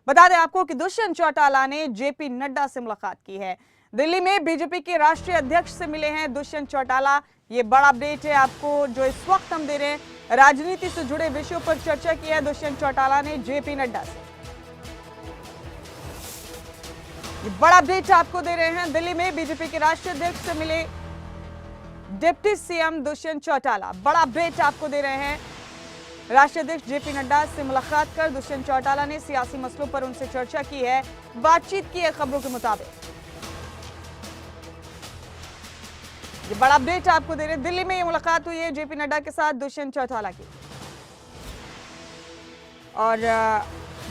बता दें आपको कि दुष्यंत चौटाला ने जेपी नड्डा से मुलाकात की है। दिल्ली में बीजेपी के राष्ट्रीय अध्यक्ष से मिले हैं दुष्यंत चौटाला। ये बड़ा अपडेट है आपको जो इस वक्त हम दे रहे हैं। राजनीति से जुड़े विषयों पर चर्चा की है दुष्यंत चौटाला ने जेपी नड्डा से। ये बड़ा अपडेट आपको दे रहे हैं। दिल्ली में बीजेपी के राष्ट्रीय अध्यक्ष से मिले डिप्टी सीएम दुष्यंत चौटाला। बड़ा अपडेट आपको दे रहे हैं। राष्ट्रीय अध्यक्ष जेपी नड्डा से मुलाकात कर दुष्यंत चौटाला ने सियासी मसलों पर उनसे चर्चा की है। बातचीत की है खबरों के मुताबिक। ये बड़ा अपडेट आपको दे रहे हैं। दिल्ली में ये मुलाकात हुई है जेपी नड्डा के साथ दुष्यंत चौटाला की। और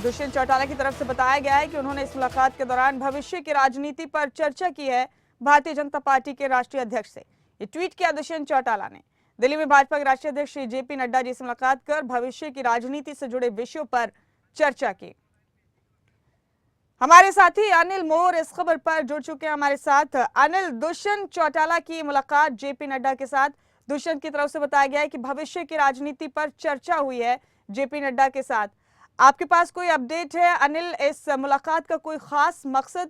दुष्यंत चौटाला की तरफ से बताया गया है कि उन्होंने इस मुलाकात के दौरान भविष्य की राजनीति पर चर्चा की है भारतीय जनता पार्टी के राष्ट्रीय अध्यक्ष से। ये ट्वीट किया दुष्यंत चौटाला ने। दिल्ली में भाजपा के राष्ट्रीय अध्यक्ष श्री जेपी नड्डा जी से मुलाकात कर भविष्य की राजनीति से जुड़े विषयों पर चर्चा की। हमारे साथी अनिल मोर इस खबर पर जुड़ चुके हैं हमारे साथ। अनिल, दुष्यंत चौटाला की मुलाकात जेपी नड्डा के साथ, दुष्यंत की तरफ से बताया गया है कि भविष्य की राजनीति पर चर्चा हुई है जेपी नड्डा के साथ। आपके पास कोई अपडेट है अनिल, इस मुलाकात का कोई खास मकसद?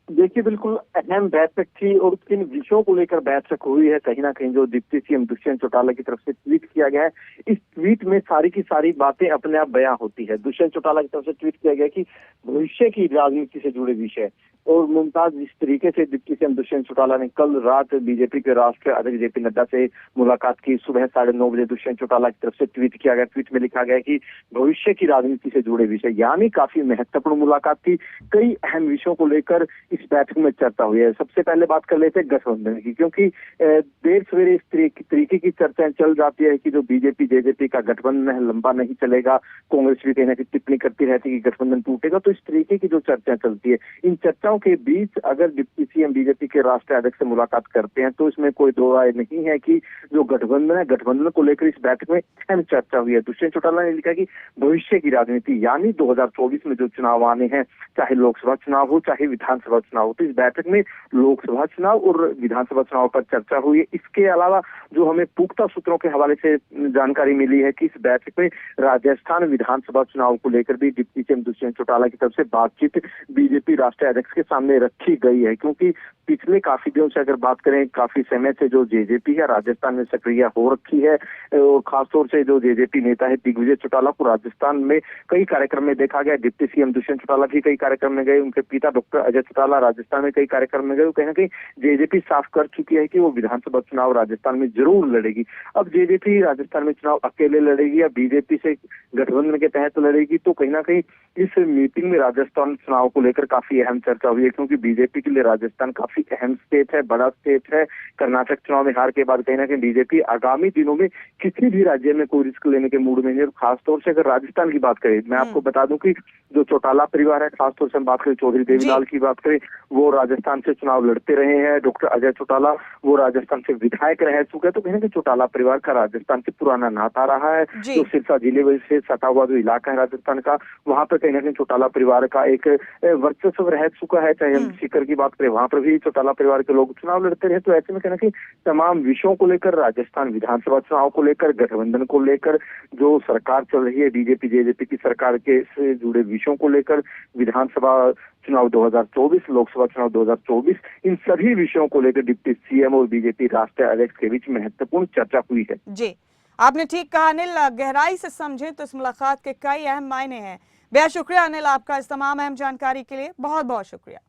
देखिए, बिल्कुल अहम बैठक थी और किन विषयों को लेकर बैठक हुई है, कहीं ना कहीं जो डिप्टी सीएम दुष्यंत चौटाला की तरफ से ट्वीट किया गया है, इस ट्वीट में सारी की सारी बातें अपने आप बयां होती है। दुष्यंत चौटाला की तरफ से ट्वीट किया गया कि भविष्य की राजनीति से जुड़े विषय और मुमताज जिस तरीके से डिप्टी सीएम दुष्यंत चौटाला ने कल रात बीजेपी के राष्ट्रीय अध्यक्ष जेपी नड्डा से मुलाकात की। सुबह 9:30 बजे दुष्यंत चौटाला की तरफ से ट्वीट किया गया। ट्वीट में लिखा गया कि भविष्य की राजनीति से जुड़े विषय, यानी काफी महत्वपूर्ण मुलाकात थी। कई अहम विषयों को लेकर इस बैठक में चर्चा हुई है। सबसे पहले बात कर लेते हैं गठबंधन की, क्योंकि देर सवेरे इस तरीके की चर्चाएं चल जाती है कि जो बीजेपी जेजेपी का गठबंधन है लंबा नहीं चलेगा। कांग्रेस भी कहीं ना कहीं टिप्पणी करती रहती है कि गठबंधन टूटेगा। तो इस तरीके की जो चर्चाएं चलती है, इन चर्चाओं के बीच अगर डिप्टी सीएम बीजेपी के राष्ट्रीय अध्यक्ष से मुलाकात करते हैं तो इसमें कोई दो राय नहीं है कि जो गठबंधन है, गठबंधन को लेकर इस बैठक में अहम चर्चा हुई है। दुष्यंत चौटाला ने लिखा कि भविष्य की राजनीति यानी 2024 में जो चुनाव आने हैं, चाहे लोकसभा चुनाव हो चाहे विधानसभा चुनाव हो, तो इस बैठक में लोकसभा चुनाव और विधानसभा चुनाव पर चर्चा हुई है। इसके अलावा जो हमें पुख्ता सूत्रों के हवाले से जानकारी मिली है कि इस बैठक में राजस्थान विधानसभा चुनाव को लेकर भी डिप्टी सीएम दुष्यंत चौटाला की तरफ से बातचीत बीजेपी राष्ट्रीय अध्यक्ष के सामने रखी गई है, क्योंकि पिछले काफी दिनों से अगर बात करें, काफी समय से जो जेजेपी है राजस्थान में सक्रिय हो रखी है और खासतौर से जो जेजेपी नेता है दिग्विजय चौटाला को राजस्थान में कई कार्यक्रम में देखा गया। डिप्टी सीएम दुष्यंत चौटाला भी कई कार्यक्रम में गए, उनके पिता डॉक्टर अजय चौटाला राजस्थान में कई कार्यक्रम में गए। कहीं ना कहीं जेजेपी साफ कर चुकी है कि वो विधानसभा चुनाव राजस्थान में जरूर लड़ेगी। अब जेजेपी राजस्थान में चुनाव अकेले लड़ेगी या बीजेपी से गठबंधन के तहत लड़ेगी, तो कहीं ना कहीं इस मीटिंग में राजस्थान चुनाव को लेकर काफी अहम चर्चा हुई है, क्योंकि बीजेपी के लिए राजस्थान काफी अहम स्टेट है, बड़ा स्टेट है। कर्नाटक चुनाव में हार के बाद कहीं ना कहीं बीजेपी आगामी दिनों में किसी भी राज्य में कोई रिस्क लेने के मूड में नहीं है। खासतौर से अगर राजस्थान की बात करें, मैं आपको बता दूं कि जो चौटाला परिवार है, खासतौर से हम बात करें चौधरी देवीलाल की बात करें, वो राजस्थान से चुनाव लड़ते रहे हैं। डॉक्टर अजय चौटाला वो राजस्थान से विधायक रह चुके हैं। तो कहीं ना कहीं चौटाला परिवार का राजस्थान से पुराना नाता रहा है। जो सिरसा जिले से सटा हुआ जो इलाका है राजस्थान का, वहां पर कहीं ना कहीं चौटाला परिवार का एक वर्चस्व रह चुका है। चाहे हम सीकर की बात करें, वहां पर भी चौटाला परिवार के लोग चुनाव लड़ते रहे। तो ऐसे में कहना कि तमाम विषयों को लेकर, राजस्थान विधानसभा चुनाव को लेकर, गठबंधन को लेकर, जो सरकार चल रही है बीजेपी जेजेपी की सरकार के से जुड़े विषयों को लेकर, विधानसभा चुनाव 2024, लोकसभा चुनाव 2024, इन सभी विषयों को लेकर डिप्टी सीएम और बीजेपी राष्ट्रीय अध्यक्ष के बीच महत्वपूर्ण चर्चा हुई है। जी, आपने ठीक कहा अनिल। गहराई से समझे तो इस मुलाकात के कई अहम मायने हैं। बेहद शुक्रिया अनिल आपका इस तमाम अहम जानकारी के लिए। बहुत बहुत शुक्रिया।